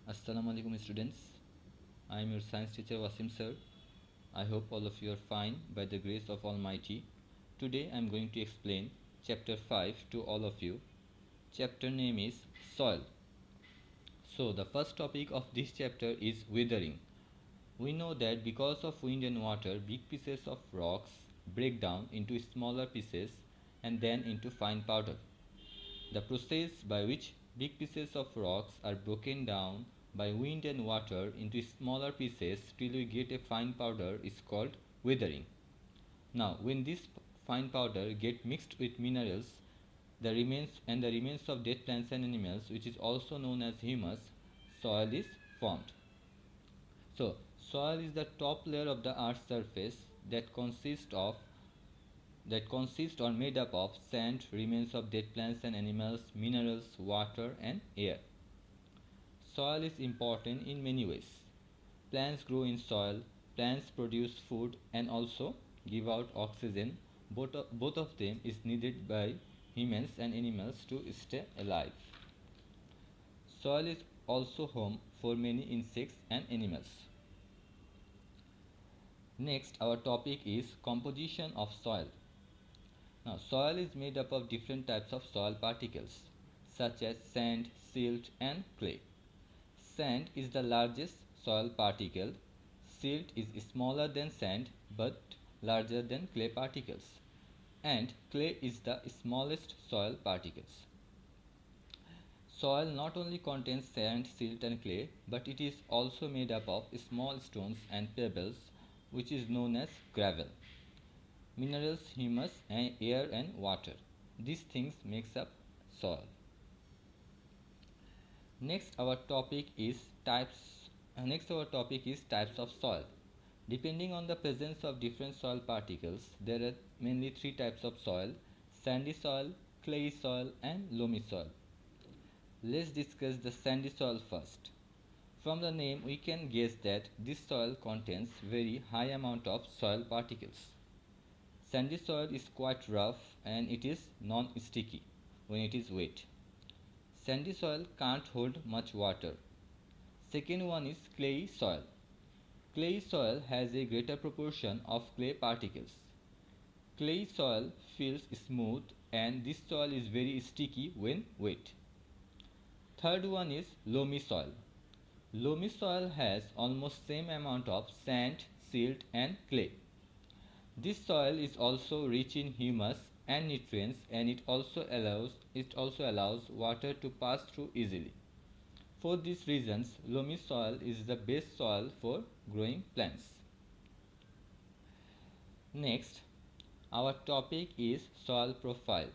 Assalamu alaikum students. I am your science teacher Wasim sir. I hope all of you are fine by the grace of Almighty. Today I am going to explain chapter 5 to all of you. Chapter name is soil. So the first topic of this chapter is weathering. We know that because of wind and water, big pieces of rocks break down into smaller pieces and then into fine powder. The process by which big pieces of rocks are broken down by wind and water into smaller pieces till we get a fine powder is called weathering. Now, when this fine powder get mixed with minerals, the remains of dead plants and animals, which is also known as humus, soil is formed. So, soil is the top layer of the earth's surface that consist or made up of sand, remains of dead plants and animals, minerals, water, and air. Soil is important in many ways. Plants grow in soil, plants produce food and also give out oxygen. Both of them is needed by humans and animals to stay alive. Soil is also home for many insects and animals. Next, our topic is composition of soil. Now, soil is made up of different types of soil particles such as sand, silt, and clay. Sand is the largest soil particle. Silt is smaller than sand but larger than clay particles. And clay is the smallest soil particles. Soil not only contains sand, silt, and clay, but it is also made up of small stones and pebbles, which is known as gravel. Minerals, humus, and air and water. These things makes up soil. Next our topic is types of soil. Depending on the presence of different soil particles, there are mainly three types of soil: sandy soil, clayey soil, and loamy soil. Let's discuss the sandy soil first. From the name we can guess that this soil contains very high amount of soil particles. Sandy soil is quite rough and it is non-sticky when it is wet. Sandy soil can't hold much water. Second one is clayey soil. Clayey soil has a greater proportion of clay particles. Clayey soil feels smooth and this soil is very sticky when wet. Third one is loamy soil. Loamy soil has almost same amount of sand, silt and clay. This soil is also rich in humus and nutrients and it also allows water to pass through easily. For these reasons, loamy soil is the best soil for growing plants. Next, our topic is soil profile.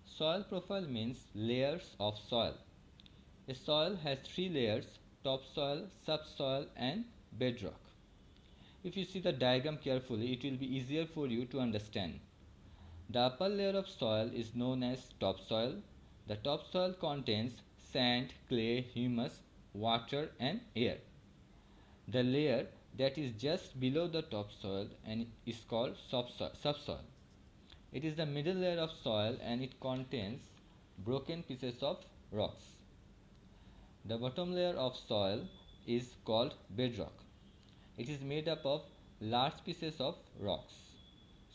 Soil profile means layers of soil. A soil has three layers: topsoil, subsoil and bedrock. If you see the diagram carefully, it will be easier for you to understand. The upper layer of soil is known as topsoil. The topsoil contains sand, clay, humus, water and air. The layer that is just below the topsoil and is called subsoil. It is the middle layer of soil and it contains broken pieces of rocks. The bottom layer of soil is called bedrock. It is made up of large pieces of rocks.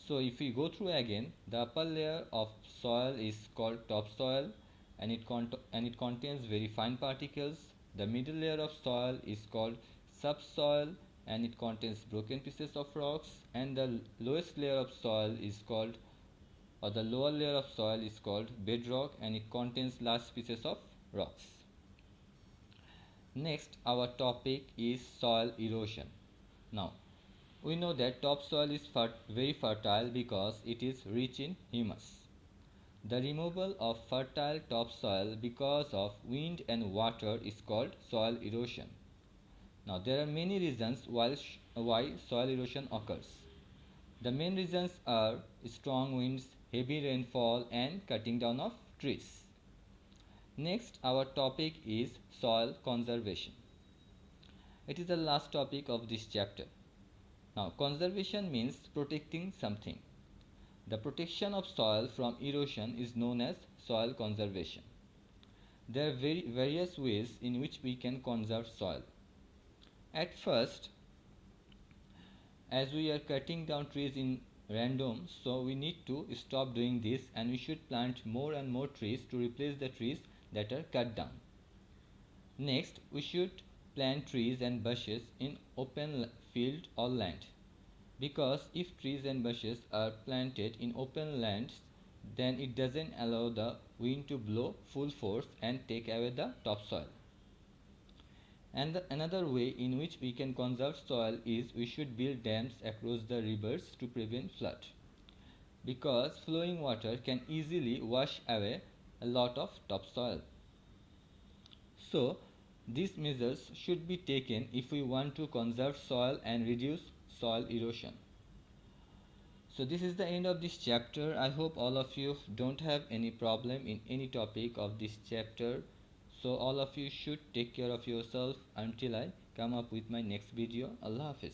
So if we go through again, the upper layer of soil is called topsoil and it contains very fine particles. The middle layer of soil is called subsoil and it contains broken pieces of rocks, and the lowest layer of soil is called, or the lower layer of soil is called bedrock and it contains large pieces of rocks. Next our topic is soil erosion. Now we know that topsoil is very fertile because it is rich in humus. The removal of fertile topsoil because of wind and water is called soil erosion. Now there are many reasons why soil erosion occurs. The main reasons are strong winds, heavy rainfall and cutting down of trees. Next our topic is soil conservation. It is the last topic of this chapter. Now conservation means protecting something. The protection of soil from erosion is known as soil conservation. There are various ways in which we can conserve soil. At first, as we are cutting down trees in random, so we need to stop doing this and we should plant more and more trees to replace the trees that are cut down. Next, we should plant trees and bushes in open field or land, because if trees and bushes are planted in open lands, then it doesn't allow the wind to blow full force and take away the topsoil. And another way in which we can conserve soil is we should build dams across the rivers to prevent flood, because flowing water can easily wash away a lot of topsoil. So these measures should be taken if we want to conserve soil and reduce soil erosion. So this is the end of this chapter. I hope all of you don't have any problem in any topic of this chapter. So all of you should take care of yourself until I come up with my next video. Allah Hafiz.